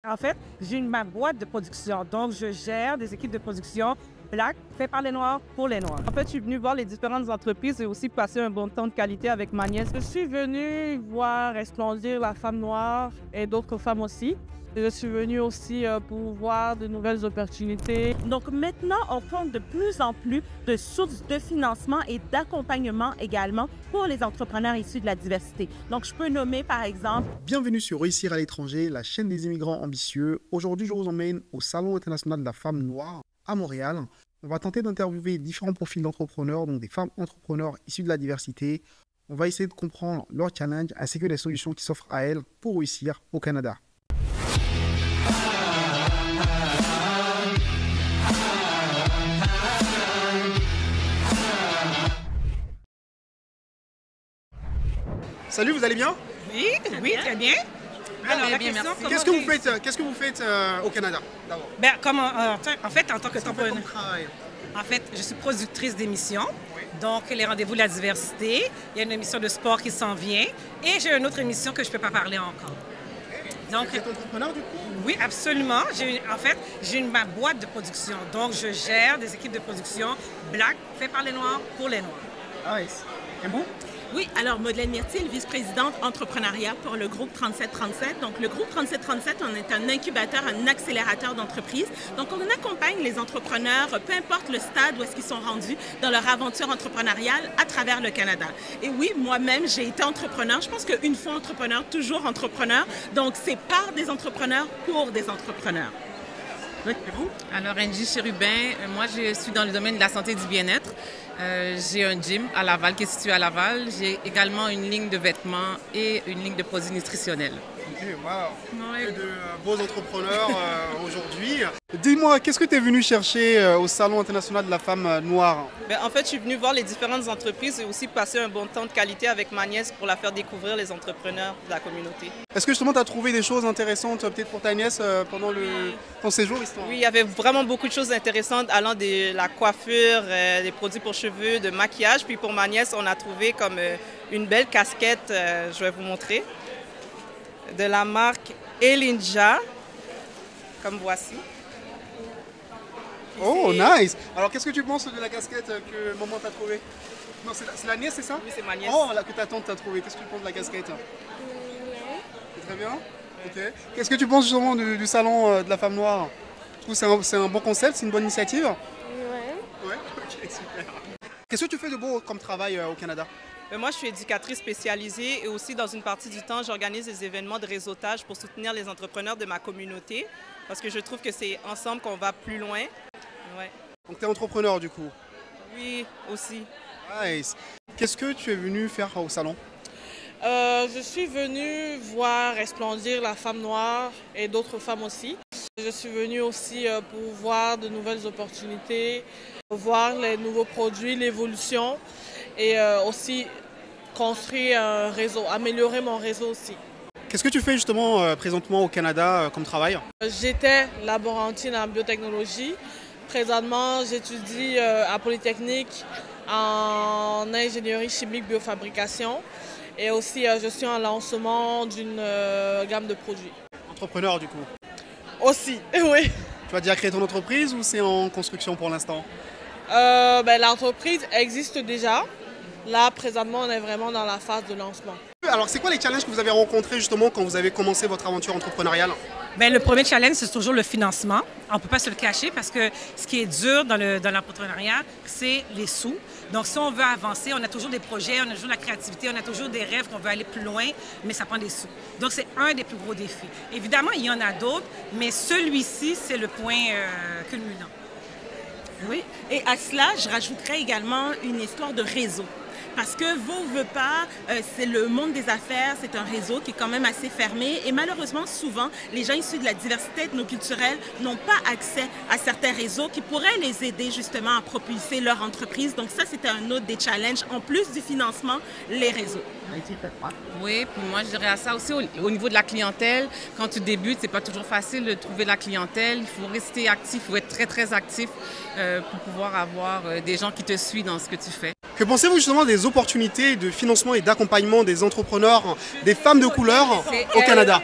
En fait, j'ai ma boîte de production, donc je gère des équipes de production Black, fait par les Noirs, pour les Noirs. En fait, je suis venue voir les différentes entreprises et aussi passer un bon temps de qualité avec ma nièce. Je suis venue voir exploser la femme noire et d'autres femmes aussi. Je suis venue aussi pour voir de nouvelles opportunités. Donc maintenant, on compte de plus en plus de sources de financement et d'accompagnement également pour les entrepreneurs issus de la diversité. Donc je peux nommer par exemple... Bienvenue sur Réussir à l'étranger, la chaîne des immigrants ambitieux. Aujourd'hui, je vous emmène au Salon international de la femme noire à Montréal. On va tenter d'interviewer différents profils d'entrepreneurs, donc des femmes entrepreneurs issues de la diversité. On va essayer de comprendre leurs challenges ainsi que les solutions qui s'offrent à elles pour réussir au Canada. Salut, vous allez bien? Oui, oui, très bien. Alors, la question, Qu'est-ce que vous faites au Canada d'abord? Ben, en fait, en tant que Comme entrepreneur, travail. en fait, je suis productrice d'émissions. Donc, les rendez-vous de la diversité. Il y a une émission de sport qui s'en vient. Et j'ai une autre émission que je ne peux pas parler encore. Donc, Vous êtes entrepreneur du coup? oui, absolument. J'ai ma boîte de production. Donc, je gère des équipes de production Black, fait par les Noirs, pour les Noirs. Nice. Et vous? Oui, alors Madeleine Myrtil, vice-présidente entrepreneuriat pour le groupe 3737. Donc le groupe 3737, on est un incubateur, un accélérateur d'entreprises. Donc on accompagne les entrepreneurs, peu importe le stade où est-ce qu'ils sont rendus dans leur aventure entrepreneuriale à travers le Canada. Et oui, moi-même, j'ai été entrepreneur. Je pense qu'une fois entrepreneur, toujours entrepreneur. Donc c'est par des entrepreneurs pour des entrepreneurs. Et vous? Alors, Angie Chérubin, moi je suis dans le domaine de la santé et du bien-être. J'ai un gym à Laval qui est situé à Laval. J'ai également une ligne de vêtements et une ligne de produits nutritionnels. Ok, wow. Ouais. De beaux entrepreneurs aujourd'hui. Dis-moi, qu'est-ce que tu es venu chercher au Salon international de la femme noire? En fait, je suis venue voir les différentes entreprises et aussi passer un bon temps de qualité avec ma nièce pour la faire découvrir les entrepreneurs de la communauté. Est-ce que justement tu as trouvé des choses intéressantes peut-être pour ta nièce pendant ton séjour ici? Oui, il y avait vraiment beaucoup de choses intéressantes allant de la coiffure, des produits pour cheveux, de maquillage. Puis pour ma nièce, on a trouvé comme une belle casquette, je vais vous montrer, de la marque Elinja, comme voici. Oh, nice! Alors qu'est-ce que tu penses de la casquette que maman t'a trouvée? Non, c'est la nièce, c'est ça? Oui, c'est ma nièce. Oh, que ta tante t'a trouvée. Qu'est-ce que tu penses de la casquette? C'est très bien? Ok. Qu'est-ce que tu penses justement du salon de la femme noire? Je trouve que c'est un bon concept, c'est une bonne initiative. Ouais, ok, super. Qu'est-ce que tu fais de beau comme travail au Canada? Moi, je suis éducatrice spécialisée et aussi dans une partie du temps, j'organise des événements de réseautage pour soutenir les entrepreneurs de ma communauté parce que je trouve que c'est ensemble qu'on va plus loin. Ouais. Donc tu es entrepreneur du coup? Oui, aussi. Nice. Qu'est-ce que tu es venu faire au salon? Je suis venue voir resplendir la femme noire et d'autres femmes aussi. Je suis venue aussi pour voir de nouvelles opportunités, voir les nouveaux produits, l'évolution et aussi construire un réseau, améliorer mon réseau aussi. Qu'est-ce que tu fais justement présentement au Canada comme travail? J'étais laborantine en biotechnologie. Présentement, j'étudie à Polytechnique en ingénierie chimique biofabrication. Et aussi, je suis en lancement d'une gamme de produits. Entrepreneur du coup? Aussi, oui. Tu as déjà créé ton entreprise ou c'est en construction pour l'instant? L'entreprise existe déjà. Là, présentement, on est vraiment dans la phase de lancement. Alors, c'est quoi les challenges que vous avez rencontrés justement quand vous avez commencé votre aventure entrepreneuriale? Bien, le premier challenge, c'est toujours le financement. On ne peut pas se le cacher parce que ce qui est dur dans l'entrepreneuriat, c'est les sous. Donc, si on veut avancer, on a toujours des projets, on a toujours de la créativité, on a toujours des rêves qu'on veut aller plus loin, mais ça prend des sous. Donc, c'est un des plus gros défis. Évidemment, il y en a d'autres, mais celui-ci, c'est le point culminant. Oui, et à cela, je rajouterais également une histoire de réseau. Parce que veut pas, c'est le monde des affaires, c'est un réseau qui est quand même assez fermé et malheureusement, souvent, les gens issus de la diversité ethnoculturelle n'ont pas accès à certains réseaux qui pourraient les aider justement à propulser leur entreprise. Donc ça, c'était un autre des challenges. En plus du financement, les réseaux. Oui, puis moi je dirais à ça aussi au niveau de la clientèle. Quand tu débutes, c'est pas toujours facile de trouver la clientèle. Il faut rester actif, il faut être très très actif pour pouvoir avoir des gens qui te suivent dans ce que tu fais. Que pensez-vous justement des opportunités de financement et d'accompagnement des entrepreneurs, des femmes de couleur au Canada?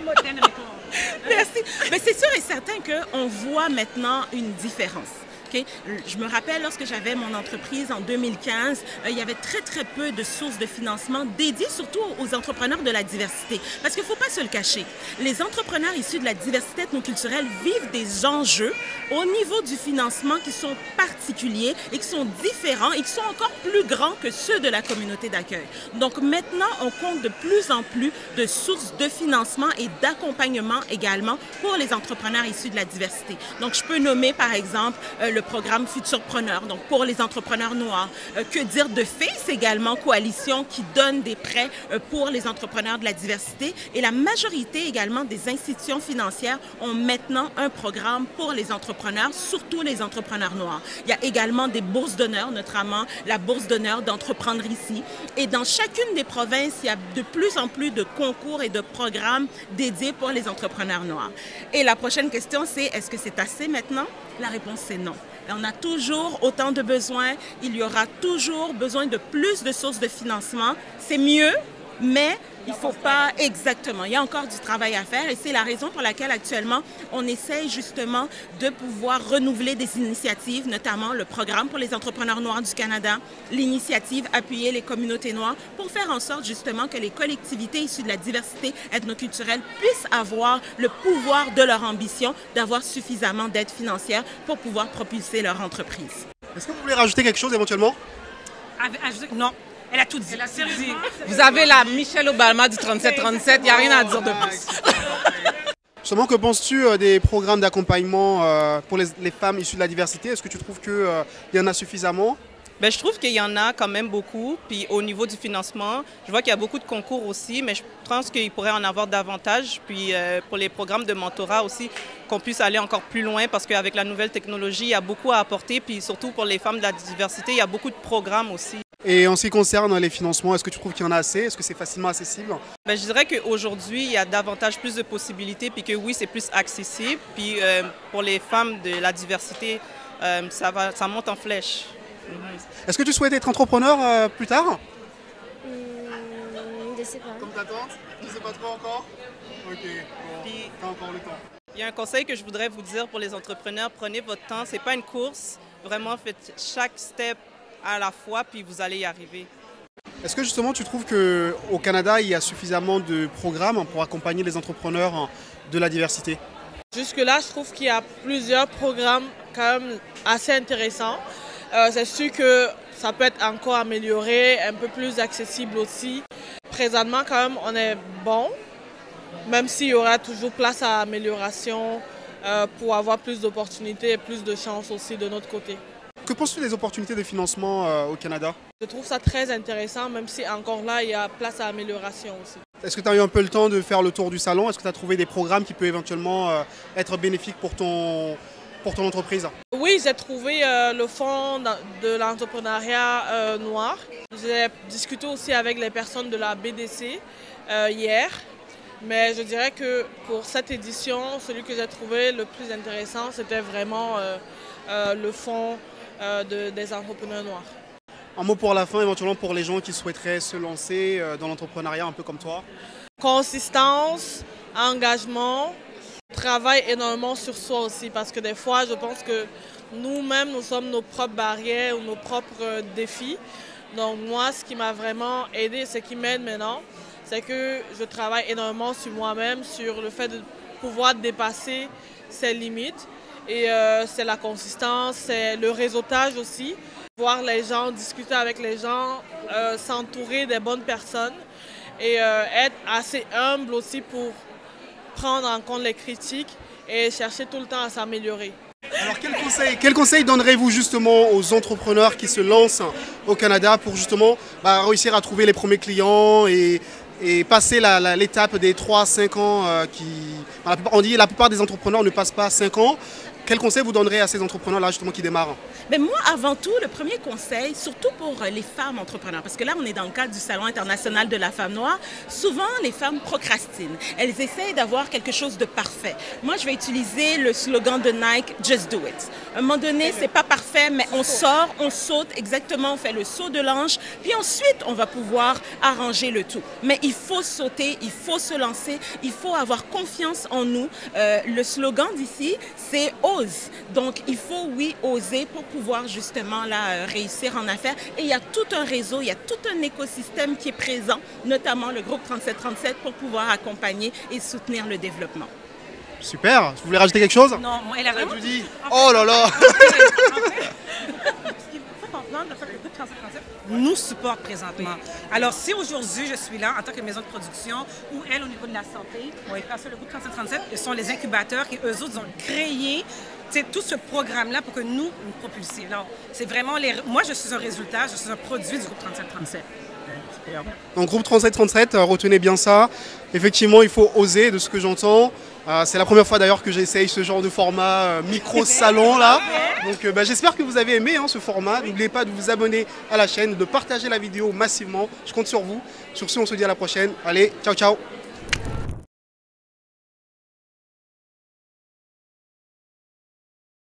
Merci. Mais c'est sûr et certain qu'on voit maintenant une différence. Okay? Je me rappelle lorsque j'avais mon entreprise en 2015, il y avait très peu de sources de financement dédiées surtout aux entrepreneurs de la diversité. Parce qu'il ne faut pas se le cacher. Les entrepreneurs issus de la diversité ethnoculturelle vivent des enjeux au niveau du financement qui sont particuliers et qui sont différents et qui sont encore plus grands que ceux de la communauté d'accueil. Donc maintenant, on compte de plus en plus de sources de financement et d'accompagnement également pour les entrepreneurs issus de la diversité. Donc je peux nommer par exemple le programme Futurpreneur, donc pour les entrepreneurs noirs. Que dire de FACE également, coalition qui donne des prêts pour les entrepreneurs de la diversité. Et la majorité également des institutions financières ont maintenant un programme pour les entrepreneurs, surtout les entrepreneurs noirs. Il y a également des bourses d'honneur, notamment la bourse d'honneur d'entreprendre ici. Et dans chacune des provinces, il y a de plus en plus de concours et de programmes dédiés pour les entrepreneurs noirs. Et la prochaine question, c'est est-ce que c'est assez maintenant? La réponse, c'est non. On a toujours autant de besoins. Il y aura toujours besoin de plus de sources de financement. C'est mieux, mais il ne faut pas exactement. Il y a encore du travail à faire et c'est la raison pour laquelle actuellement, on essaye justement de pouvoir renouveler des initiatives, notamment le programme pour les entrepreneurs noirs du Canada, l'initiative Appuyer les communautés noires pour faire en sorte justement que les collectivités issues de la diversité ethnoculturelle puissent avoir le pouvoir de leur ambition d'avoir suffisamment d'aide financière pour pouvoir propulser leur entreprise. Est-ce que vous voulez rajouter quelque chose éventuellement? Non. Elle a tout dit. Vous avez la Michelle Obama du 3737, il n'y a rien à dire de plus. Justement, que penses-tu des programmes d'accompagnement pour les femmes issues de la diversité? Est-ce que tu trouves qu'il y en a suffisamment? Ben, je trouve qu'il y en a quand même beaucoup. Puis au niveau du financement, je vois qu'il y a beaucoup de concours aussi, mais je pense qu'il pourrait en avoir davantage. Puis pour les programmes de mentorat aussi, qu'on puisse aller encore plus loin parce qu'avec la nouvelle technologie, il y a beaucoup à apporter. Puis surtout pour les femmes de la diversité, il y a beaucoup de programmes aussi. Et en ce qui concerne les financements, est-ce que tu trouves qu'il y en a assez? Est-ce que c'est facilement accessible? Ben, je dirais qu'aujourd'hui, il y a davantage plus de possibilités, puis que oui, c'est plus accessible. Puis pour les femmes de la diversité, ça monte en flèche. Est-ce que tu souhaites être entrepreneur plus tard? Je sais pas. Comme t'attends? Tu sais pas trop encore? Ok, bon, t'as encore le temps. Il y a un conseil que je voudrais vous dire pour les entrepreneurs, prenez votre temps, c'est pas une course, vraiment faites chaque step à la fois, puis vous allez y arriver. Est-ce que justement tu trouves qu'au Canada, il y a suffisamment de programmes pour accompagner les entrepreneurs de la diversité? Jusque-là, je trouve qu'il y a plusieurs programmes quand même assez intéressants. C'est sûr que ça peut être encore amélioré, un peu plus accessible aussi. Présentement, quand même, on est bon, même s'il y aura toujours place à amélioration pour avoir plus d'opportunités et plus de chances aussi de notre côté. Que penses-tu des opportunités de financement au Canada? Je trouve ça très intéressant, même si encore là, il y a place à amélioration aussi. Est-ce que tu as eu un peu le temps de faire le tour du salon? Est-ce que tu as trouvé des programmes qui peuvent éventuellement être bénéfiques pour ton entreprise? Oui, j'ai trouvé le fonds de l'entrepreneuriat noir. J'ai discuté aussi avec les personnes de la BDC hier. Mais je dirais que pour cette édition, celui que j'ai trouvé le plus intéressant, c'était vraiment le fonds des entrepreneurs noirs. Un mot pour la fin, éventuellement pour les gens qui souhaiteraient se lancer dans l'entrepreneuriat un peu comme toi? Consistance, engagement, travail énormément sur soi aussi parce que des fois, je pense que nous-mêmes, nous sommes nos propres barrières ou nos propres défis. Donc moi, ce qui m'a vraiment aidé, ce qui m'aide maintenant, c'est que je travaille énormément sur moi-même, sur le fait de pouvoir dépasser ses limites. Et c'est la consistance, c'est le réseautage aussi. Voir les gens, discuter avec les gens, s'entourer des bonnes personnes et être assez humble aussi pour prendre en compte les critiques et chercher tout le temps à s'améliorer. Alors quel conseil donnerez-vous justement aux entrepreneurs qui se lancent au Canada pour justement réussir à trouver les premiers clients et passer l'étape des 3-5 ans on dit que la plupart des entrepreneurs ne passent pas 5 ans. Quel conseil vous donnerez à ces entrepreneurs-là justement qui démarrent? Mais moi, avant tout, le premier conseil, surtout pour les femmes entrepreneurs, parce que là, on est dans le cadre du Salon international de la femme noire, souvent, les femmes procrastinent. Elles essayent d'avoir quelque chose de parfait. Moi, je vais utiliser le slogan de Nike, Just Do It. À un moment donné, c'est pas parfait, mais on sort, on saute, exactement, on fait le saut de l'ange, puis ensuite, on va pouvoir arranger le tout. Mais il faut sauter, il faut se lancer, il faut avoir confiance en nous. Le slogan d'ici, c'est « Ose ». Donc, il faut, oui, oser pour pouvoir justement là, réussir en affaires. Et il y a tout un réseau, il y a tout un écosystème qui est présent, notamment le groupe 3737, pour pouvoir accompagner et soutenir le développement. Super. Vous voulez rajouter quelque chose? Non, moi, elle a vraiment... Judy. Oh là là. Le groupe 3737 nous supporte présentement. Alors, si aujourd'hui je suis là en tant que maison de production ou elle au niveau de la santé, parce que le groupe 3737, ce sont les incubateurs qui, eux autres, ont créé tout ce programme-là pour que nous propulsions. Alors, c'est vraiment moi, je suis un résultat, je suis un produit du groupe 3737. Donc, groupe 3737, retenez bien ça. Effectivement, il faut oser, de ce que j'entends. C'est la première fois d'ailleurs que j'essaye ce genre de format micro-salon là. Donc j'espère que vous avez aimé ce format. N'oubliez pas de vous abonner à la chaîne, de partager la vidéo massivement. Je compte sur vous. Sur ce, on se dit à la prochaine. Allez, ciao ciao.